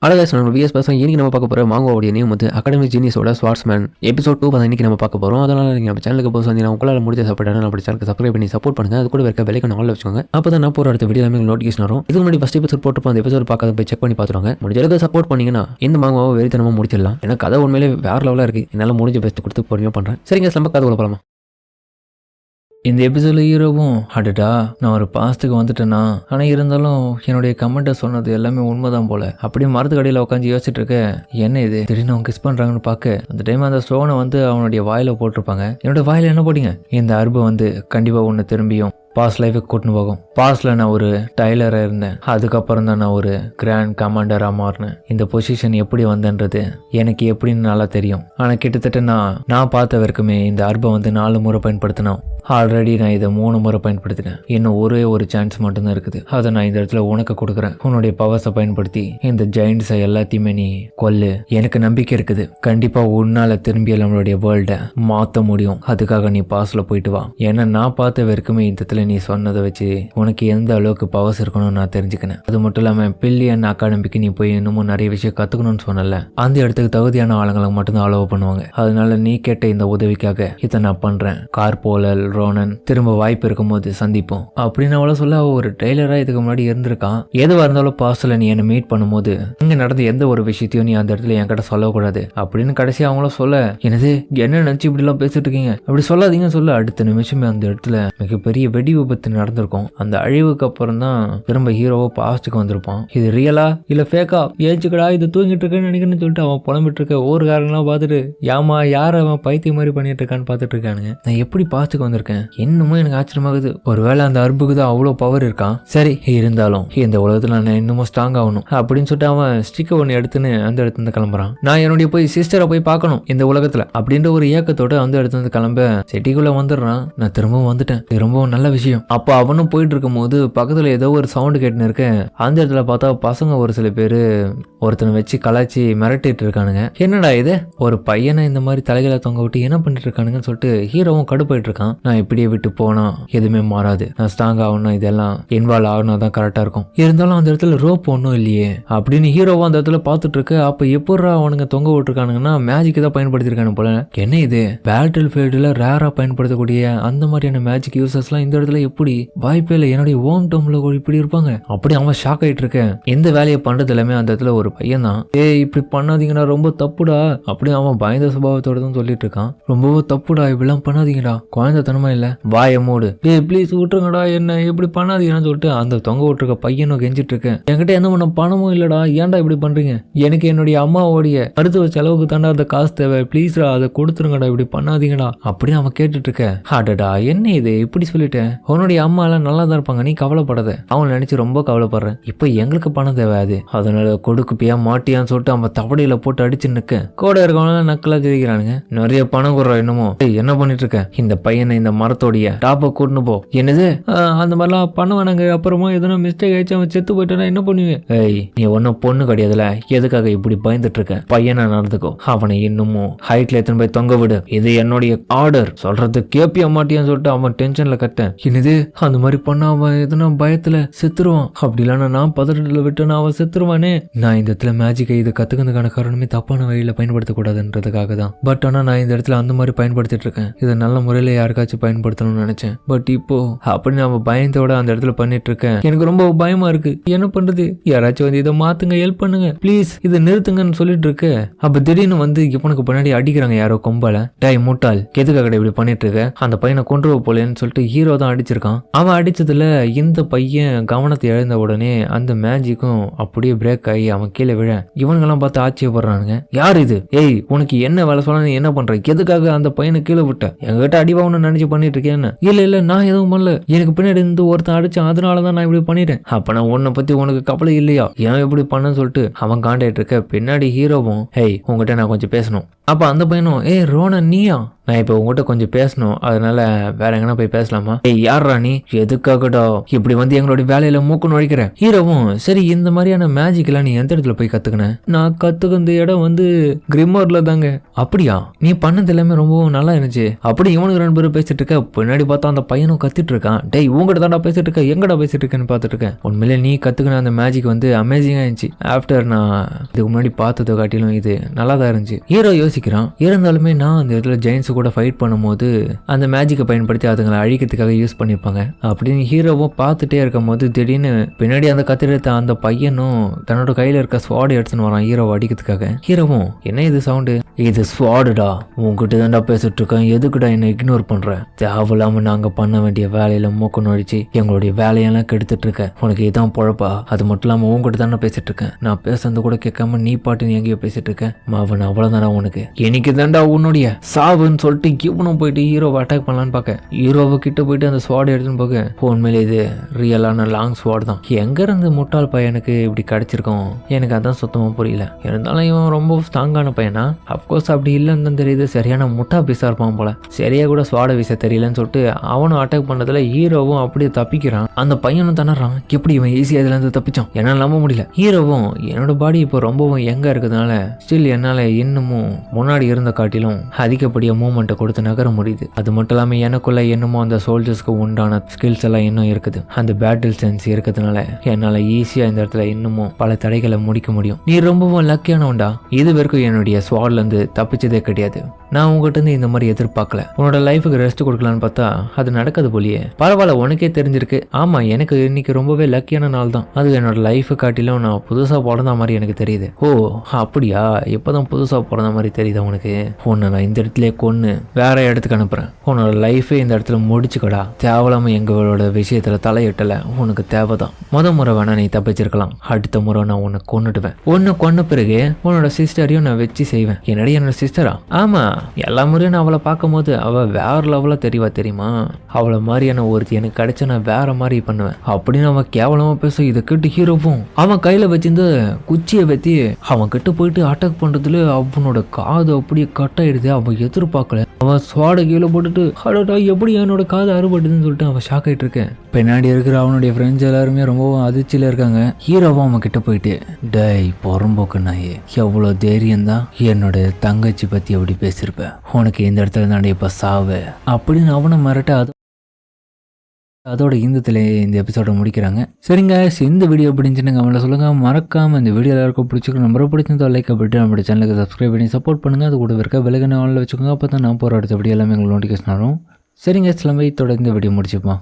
அழகாக நம்ம விஎஸ் பசங்க இன்னைக்கு நம்ம பார்க்க போகிற மாங்கோடைய நேம் வந்து அகாடமி ஜீனியஸோட ஸ்வாட்ஸ்மேன் எபிசோட் 2 பார்த்தா இன்னைக்கு நம்ம பார்க்க போகிறோம். அதனால் நீங்கள் நம்ம சேனலுக்கு போய் வந்தீங்கன்னா உங்களால் முடிஞ்ச சப்போர்ட் நம்ம சேனலுக்கு சப்ஸ்கிரைப் பண்ணி சப்போர்ட் பண்ணுங்க. அது கூட இருக்க பெல்லைக்கான ஆல்ல வச்சுக்கோங்க. அப்போ தான் நான் போகிற அடுத்த வீடியோ எல்லாமே நோட்டிஃபிகேஷன் வரும். இதுக்கு முன்னாடி ஃபர்ஸ்ட் எபிசோட் போட்டு அந்த எபிசோட் பார்க்காத போய் செக் பண்ணி பார்த்துருவாங்க. முடிஞ்ச அளவுக்கு சப்போர்ட் பண்ணீங்கன்னா இந்த மாங்கோவை வெறித்தனமாக முடிச்சிடலாம். ஏன்னா கதை உண்மையிலே வேற லெவலாக இருக்குது. என்னால் முடிஞ்ச பெஸ்ட் கொடுத்து பொறுமையாக பண்ணுறேன். சரிங்க, நம்ம கதை போகலாமா? இந்த எபிசோடில் ஹீரோவும் அடடா நான் ஒரு பாஸ்ட்டுக்கு வந்துட்டேன்னா, ஆனால் இருந்தாலும் என்னுடைய கமெண்ட்டை சொன்னது எல்லாமே உண்மைதான் போல. அப்படியே மரத்து கடையில் உட்காந்து யோசிச்சுட்டு இருக்க, என்ன இது திடீர்னு அவங்க கிஸ் பண்ணுறாங்கன்னு பார்க்க, அந்த டைம் அந்த ஸ்டோனை வந்து அவனுடைய வாயில் போட்டிருப்பாங்க. என்னோட வாயில் என்ன போட்டீங்க? இந்த அர்பு வந்து கண்டிப்பாக ஒன்று திரும்பியும் பாஸ்ட் லைஃபுக்கு கூட்டின்னு போகும். பாஸ்டில் நான் ஒரு டைலராக இருந்தேன், அதுக்கப்புறம் தான் நான் ஒரு கிராண்ட் கமாண்டராக மாறினேன். இந்த பொசிஷன் எப்படி வந்தேன்றது எனக்கு எப்படின்னு நல்லா தெரியும். ஆனால் கிட்டத்தட்ட நான் பார்த்த வரைக்குமே இந்த அர்பை வந்து 4 முறை பயன்படுத்தினோம். ஆல்ரெடி நான் இதை 3 முறை பயன்படுத்தினேன். இன்னும் ஒரே ஒரு சான்ஸ் மட்டும்தான் இருக்குது. அதை நான் இந்த இடத்துல உனக்கு கொடுக்குறேன். உன்னுடைய பவர்ஸை பயன்படுத்தி இந்த ஜெயின்ஸை எல்லாத்தையுமே நீ கொல்லு. எனக்கு நம்பிக்கை இருக்குது, கண்டிப்பாக உன்னால திரும்பி நம்மளுடைய வேர்ல்டை மாற்ற முடியும். அதுக்காக நீ பாஸ்ல போயிட்டு வா. ஏன்னா நான் பார்த்த வரைக்குமே இந்த இடத்துல நீ சொன்னதை வச்சு உனக்கு எந்த அளவுக்கு பவர்ஸ் இருக்கணும்னு நான் தெரிஞ்சுக்கினேன். அது மட்டும் இல்லாமல் பில்லியன் அகாடமிக்கு நீ போய் இன்னமும் நிறைய விஷயம் கற்றுக்கணும்னு சொன்னல, அந்த இடத்துக்கு தகுதியான ஆளுங்களுக்கு மட்டும்தான் அலோவ் பண்ணுவாங்க. அதனால நீ கேட்ட இந்த உதவிக்காக இதை நான் பண்ணுறேன். கார்போலல் ரோனன் திரும்ப வாய்ப்பு இருக்கும்போது சந்திப்போம் அப்படின்னு அவளை சொல்ல, அவ ஒரு ட்ரெய்லரா இதுக்கு முன்னாடி இருந்திருக்கான். எதுவாக இருந்தாலும் பாஸ்ட்ல நீ என்னை மீட் பண்ணும்போது இங்க நடந்த எந்த ஒரு விஷயத்தையும் நீ அந்த இடத்துல என்கிட்ட சொல்லக்கூடாது அப்படின்னு கடைசி அவங்களும் சொல்ல, என்னது என்ன நினைச்சு இப்படி எல்லாம் பேசிட்டு இருக்கீங்க, அப்படி சொல்லாதீங்கன்னு சொல்ல, அடுத்த நிமிஷமே அந்த இடத்துல மிகப்பெரிய வெடி விபத்து நடந்திருக்கும். அந்த அழிவுக்கு அப்புறம் தான் திரும்ப ஹீரோவோ பாஸ்டுக்கு வந்திருப்பான். இது ரியலா இல்ல ஃபேக்கா, ஏச்சுக்கடா இது தூங்கிட்டு இருக்கேன்னு நினைக்கிறேன்னு சொல்லிட்டு அவன் புலம்பிட்டு இருக்க ஊருக்காரங்களாம் பார்த்துட்டு, யாமா யார் அவன் பைத்தியம் மாதிரி பண்ணிட்டு இருக்கான்னு பார்த்துட்டு இருக்கானுங்க. நான் எப்படி பாஸ்டுக்கு வந்திருக்கேன் இன்னமும் எனக்கு ஆச்சரியமாகுது. ஒருவேளை அந்த அர்புக்கு தான் அவ்வளோ பவர் இருக்கான். சரி இருந்தாலும் இந்த உலகத்துல நான் இன்னமும் ஸ்ட்ராங் ஆகணும் அப்படின்னு சொல்லிட்டு அவன் ஸ்டிக்கை ஒன்று எடுத்துன்னு அந்த இடத்துல இருந்து கிளம்புறான். நான் என்னுடைய போய் சிஸ்டரை போய் பார்க்கணும் இந்த உலகத்துல அப்படின்ற ஒரு ஏக்கத்தோட அந்த இடத்துல இருந்து கிளம்ப சிட்டிக்குள்ள வந்துடுறான். நான் திரும்பவும் வந்துட்டேன், ரொம்பவும் நல்ல விஷயம். அப்போ அவனும் போயிட்டு இருக்கும் போது பக்கத்துல ஏதோ ஒரு சவுண்டு கேட்டுன்னு இருக்கேன். அந்த இடத்துல பார்த்தா பசங்க ஒரு சில பேரு ஒருத்தனை வச்சு கலாச்சி மிரட்டிட்டு இருக்கானுங்க. என்னடா இது, ஒரு பையனை இந்த மாதிரி தலைகளை தொங்க விட்டு என்ன பண்ணிட்டு இருக்கானுங்கன்னு சொல்லிட்டு ஹீரோவும் கடுப்பாயிட்டு இருக்கான். நான் இப்படியே விட்டு போனா எதுவுமே மாறாது, நான் ஸ்ட்ராங் ஆகணும், இதெல்லாம் இன்வால்வ் ஆகணும் தான் கரெக்டா இருக்கும். இருந்தாலும் அந்த இடத்துல ரோப் ஒன்றும் இல்லையே அப்படின்னு ஹீரோவும் அந்த இடத்துல பார்த்துட்டு இருக்கு. அப்ப எப்படா அவனுங்க தொங்க விட்டுருக்கானுங்கன்னா மேஜிக் தான் பயன்படுத்திருக்கானு போல. என்ன இது, பேட்டில் ஃபீல்டுல ரேரா பயன்படுத்தக்கூடிய அந்த மாதிரியான மேஜிக் யூசர்ஸ்லாம் இந்த இடத்துல எப்படி வாய்ப்பே இல்லை, என்னுடைய ஹோம் டவுன்ல இப்படி இருப்பாங்க அப்படி அவன் ஷாக் ஆயிட்டு இருக்கேன். எந்த வேலையை பண்றது எல்லாமே அந்த இடத்துல ஒரு பையன் தான். இப்படி பண்ணாதீங்கடா ரொம்ப தப்புடா அப்படி அவன் பயந்த சுபாவத்தோட தான் சொல்லிட்டு இருக்கான். ரொம்பவும் தப்புடா இப்படிலாம் பண்ணாதீங்கடா, குழந்தைத்தனமா இல்ல, வாய மூடு, ப்ளீஸ் விட்டுருங்கடா, என்ன இப்படி பண்ணாதீங்கன்னு சொல்லிட்டு அந்த தொங்க விட்டுருக்க பையனும் கெஞ்சிட்டு இருக்கேன். என்கிட்ட எந்த பண்ண பணமும் இல்லடா, ஏன்டா இப்படி பண்றீங்க, எனக்கு என்னுடைய அம்மாவோடைய மருத்துவ செலவுக்கு தாண்டா அந்த காசு தேவை, ப்ளீஸ்டா அதை கொடுத்துருங்கடா, இப்படி பண்ணாதீங்கடா அப்படின்னு அவன் கேட்டுட்டு இருக்க. அடடா என்ன இது இப்படி சொல்லிட்டேன், உன்னுடைய அம்மா எல்லாம் நல்லா தான் இருப்பாங்க, நீ கவலைப்படாத, அவன் நினைச்சு ரொம்ப கவலைப்படுறேன். இப்போ எங்களுக்கு பணம் தேவையாது, அதனால கொடுக்குப்பியா மாட்டியான்னு சொல்லிட்டு அவன் தவடையில போட்டு அடிச்சு நிக்க கூட இருக்கவங்க நக்கலா தெரிவிக்கிறானுங்க. நிறைய பணம் கொடுறா என்னமோ, என்ன பண்ணிட்டு இருக்க, இந்த பையனை இந்த மரத்தோடைய டாப்பை கூட்டுன்னு போ. என்னது அந்த மாதிரிலாம் பண்ண வேணாங்க, அப்புறமா எதனா மிஸ்டேக் ஆயிடுச்சு அவன் செத்து போயிட்டானா என்ன பண்ணுவேன். நீ ஒன்னும் பொண்ணு கிடையாதுல, எதுக்காக இப்படி பயந்துட்டு இருக்க, பையனா நடந்துக்கோ, அவனை இன்னமும் ஹைட்ல எத்தனை போய் தொங்க விடு, இது என்னுடைய ஆர்டர், சொல்றது கேப்பிய மாட்டியான்னு சொல்லிட்டு அவன் டென்ஷன்ல கட்டேன். என்னது அந்த மாதிரி பண்ண அவன் எதனா பயத்துல செத்துருவான், அப்படி இல்லைன்னா நான் பதட்டத்துல விட்டுனா அவன் செத்துருவானே. நான் இந்த இடத்துல மேஜிக்கை இது கத்துக்கிறதுக்கான காரணமே தப்பான வழியில பயன்படுத்தக்கூடாதுன்றதுக்காக தான். பட் ஆனா நான் இந்த இடத்துல அந்த மாதிரி பயன்படுத்திட்டு இருக்கேன், இதை நல்ல முறையில யாருக்காச்சும் பயன்படுத்தணும்னு நினைச்சேன். பட் இப்போ அப்படி நம்ம பயந்தோட அந்த இடத்துல பண்ணிட்டு இருக்கேன், எனக்கு ரொம்ப பயமா இருக்கு, என்ன பண்றது, யாராச்சும் வந்து இதை மாத்துங்க, ஹெல்ப் பண்ணுங்க ப்ளீஸ், இதை நிறுத்துங்கன்னு சொல்லிட்டு இருக்கு. அப்ப திடீர்னு வந்து இவனுக்கு பின்னாடி அடிக்கிறாங்க யாரோ கொம்பால. டை முட்டாள் எதுக்காக இப்படி பண்ணிட்டு இருக்க, அந்த பையனை கொண்டு போலேன்னு சொல்லிட்டு ஹீரோ தான் அடிச்சிருக்கான். அவன் அடிச்சதுல இந்த பையன் கவனத்தை இழந்த உடனே அந்த மேஜிக்கும் அப்படியே பிரேக் ஆகி அவன் கீழே விழ இவனுங்கெல்லாம் பார்த்து ஆச்சரியப்படுறானுங்க. யார் இது, உனக்கு என்ன வேலை சொல்ல, நீ என்ன பண்ற, எதுக்காக அந்த பையனை கீழே விட்ட, என்கிட்ட அடிவாகணும்னு நினைச்சு பண்ணிட்டு இருக்கேன். இல்ல நான் எதுவும் பண்ணல, எனக்கு பின்னாடி இருந்து ஒருத்தன் அடிச்சான், அதனாலதான் நான் இப்படி பண்ணிட்டேன். அப்ப நான் உன்னை பத்தி உனக்கு கவலை இல்லையா, ஏன் இப்படி பண்ணு சொல்லிட்டு அவன் காண்டாயிட்டு இருக்க. பின்னாடி ஹீரோவும் உங்ககிட்ட நான் கொஞ்சம் பேசணும். அப்ப அந்த பையனும் ரோனன் நீயா, நான் இப்போ உங்ககிட்ட கொஞ்சம் பேசணும், அதனால வேற எங்கன்னா போய் பேசலாமா, யாரா நீ, எதுக்காகடா இப்படி வந்து எங்களுடைய வேலையில மூக்கு நுழைக்கிற? ஹீரோவும் சரி இந்த மாதிரியான மேஜிக் எல்லாம் நீ எந்த இடத்துல போய் கத்துக்கின? நான் கத்துக்கிற இடம் வந்து கிரிமர்ல தாங்க. அப்படியா, நீ பண்ணது எல்லாமே ரொம்பவும் நல்லா இருந்துச்சு. அப்படி இவனுக்கு 2 பேரும் பேசிட்டு இருக்க, பின்னாடி பார்த்தா அந்த பையனும் கத்திட்டு இருக்கான். டேய் உங்ககிட்ட தான்டா பேசிட்டு இருக்க, எங்கடா பேசிட்டு இருக்கேன்னு பார்த்துட்டு இருக்கேன். உண்மையிலே நீ கத்துக்கின அந்த மேஜிக் வந்து அமேசிங்கா இருந்துச்சு. ஆஃப்டர் நான் இதுக்கு முன்னாடி பார்த்ததை காட்டிலும் இது நல்லா தான் இருந்துச்சு. ஹீரோ யோசிக்கிறான், இருந்தாலுமே நான் அந்த இடத்துல ஜெயின்ஸ் கூட ஃபைட் பண்ணும்போது அந்த மேஜிக்கை பயன்படுத்தி அதுங்களை அழிக்கிறதுக்காக யூஸ் பண்ணியிருப்பாங்க அப்படின்னு ஹீரோவும் பார்த்துட்டே இருக்கும் போது திடீர்னு பின்னாடி அந்த கத்திரத்த அந்த பையனும் தன்னோட கையில இருக்க ஸ்வாட் எடுத்துன்னு வரான் ஹீரோவை அடிக்கிறதுக்காக. ஹீரோவும் என்ன இது சவுண்டு? இது ஸ்வாடுடா, உங்ககிட்ட தான்டா பேசிட்டு இருக்கேன், எதுக்குடா என்ன இக்னோர் பண்ற? தேவையில்லாம நாங்க பண்ண வேண்டிய வேலையில மூக்க நுழைச்சு எங்களுடைய வேலையெல்லாம் கெடுத்துட்டு இருக்க. உனக்கு இதான் பொழப்பா? அது மட்டும் இல்லாம உங்ககிட்ட தானே பேசிட்டு இருக்கேன், நான் பேசுறது கூட கேட்காம நீ பாட்டு நீ எங்கேயோ பேசிட்டு இருக்க. அவன் அவ்வளவுதானா உனக்கு? எனக்கு தான்டா உன்னுடைய சாவுன்னு சொல்லிட்டு இவனும் போயிட்டு ஹீரோவை அட்டாக் பண்ணலான்னு பார்க்க ஹீரோவை கிட்ட போயிட்டு அந்த ஸ்வாட் எடுத்துன்னு போக உண்மையிலே இது ரியலான லாங் ஸ்வாட் தான். எங்க இருந்து முட்டாள் பையனுக்கு இப்படி கிடைச்சிருக்கோம் எனக்கு அதான் சுத்தமா புரியல. இருந்தாலும் இவன் ரொம்ப ஸ்ட்ராங்கான பையனா? அப்கோர்ஸ் அப்படி இல்லைன்னு தான் தெரியுது, சரியான முட்டா பீஸா இருப்பான் போல. சரியா கூட ஸ்வாட வீச தெரியலன்னு சொல்லிட்டு அவனும் அட்டாக் பண்ணதுல ஹீரோவும் அப்படியே தப்பிக்கிறான். அந்த பையனும் திணறான், எப்படி இவன் ஈஸியா இதுல இருந்து தப்பிச்சான் என்னால நம்ப முடியல. ஹீரோவும் என்னோட பாடி இப்போ ரொம்பவும் எங்க இருக்கிறதுனால ஸ்டில் என்னால இன்னமும் முன்னாடி இருந்த காட்டிலும் அதிகப்படியா மூவ்மெண்ட்டை கொடுத்து நகர முடியுது. அது மட்டும் இல்லாம எனக்குள்ள என்னமோ அந்த சோல்ஜர்ஸ்க்கு உண்டான ஸ்கில்ஸ் எல்லாம் இன்னும் இருக்குது. அந்த பேட்டில் சென்ஸ் இருக்கிறதுனால என்னால ஈஸியா இந்த இடத்துல இன்னமும் பல தடைகளை முடிக்க முடியும். நீ ரொம்பவும் லக்கியானவன்டா, இது வரைக்கும் என்னுடைய ஸ்வாட்ல இருந்து தப்பிச்சதே கிடையாது. நான் உங்ககிட்ட இருந்து இந்த மாதிரி எதிர்பார்க்கல. உன்னோட லைஃபுக்கு ரெஸ்ட் கொடுக்கலான்னு பார்த்தா அது நடக்காது போலியே. பரவாயில்ல, உனக்கே தெரிஞ்சிருக்கு. ஆமா, எனக்கு இன்னைக்கு ரொம்பவே லக்கியான நாள் தான். அது என்னோட லைஃபை காட்டிலும் நான் புதுசா பிறந்த மாதிரி எனக்கு தெரியுது. ஓ அப்படியா, இப்பதான் புதுசா பிறந்த மாதிரி தெரியுதா உனக்கு? உன்னை நான் இந்த இடத்துல கொன்னு வேற இடத்துக்கு அனுப்புறேன். உன்னோட லைஃபே இந்த இடத்துல முடிச்சுக்கடா. தேவலாம எங்களோட விஷயத்துல தலையிட்டல, உனக்கு தேவைதான். முறை வேணா நீ தப்பிச்சிருக்கலாம், அடுத்த முறை நான் உன்னை கொன்னுடுவேன். உன்னை கொன்ன பிறகு உன்னோட சிஸ்டரையும் நான் வச்சு செய்வேன். என்னடி என்னோட சிஸ்டரா? ஆமா, எல்லா முறையும் நான் அவளை பார்க்கும் போது அவ வேற லெவலா தெரியவா தெரியுமா? அவளை மாதிரியான ஒருத்தி எனக்கு கிடைச்சா நான் வேற மாதிரி பண்ணுவேன் அப்படின்னு அவன் கேவலமா பேச இதை கேட்டு ஹீரோவும் அவன் கையில வச்சிருந்து குச்சியை வச்சு அவன் கிட்ட போயிட்டு அட்டாக் பண்றதுல அவனோட காது அப்படியே கட் ஆயிடுது. அவன் எதிர்பார்க்கல. அவன் ஸ்வாட கீழே போட்டுட்டு அடடா எப்படி என்னோட காது அறுபட்டுதுன்னு சொல்லிட்டு அவன் ஷாக் ஆயிட்டு இருக்கேன். பின்னாடி இருக்கிற அவனுடைய ஃப்ரெண்ட்ஸ் எல்லாருமே ரொம்பவும் அதிர்ச்சியில இருக்காங்க. ஹீரோவும் அவன் கிட்ட போயிட்டு டேய் பொறம்போக்கு நாயே, எவ்வளோ தைரியம் தான் என்னோட தங்கச்சி பத்தி எப்படி பேசியிருப்ப, உனக்கு இந்த இடத்துல தாண்டி இப்ப சாவு அப்படின்னு அவனை மிரட்ட அதோட இந்த எபிசோட முடிக்கிறாங்க. சரிங்க, இந்த வீடியோ பிடிச்சுன்னு கமெண்ட்ல சொல்லுங்க. மறக்காம இந்த வீடியோ எல்லாருக்கும் பிடிச்சிருக்கும். நம்பரை பிடிச்சிருந்தா லைக் பண்ணிட்டு நம்மளோட சேனலுக்கு சப்ஸ்கிரைப் பண்ணி சப்போர்ட் பண்ணுங்க. அது கூட இருக்க பெல் ஐகானை ஆன்ல வச்சுக்கோங்க. அப்போ தான் நான் போகிற அடுத்த வீடியோ எல்லாமே உங்களுக்கு நோட்டிஃபிகேஷன் வரும். சரிங்க, சிலம்பை தொடர்ந்து வீடியோ முடிச்சுப்போம்.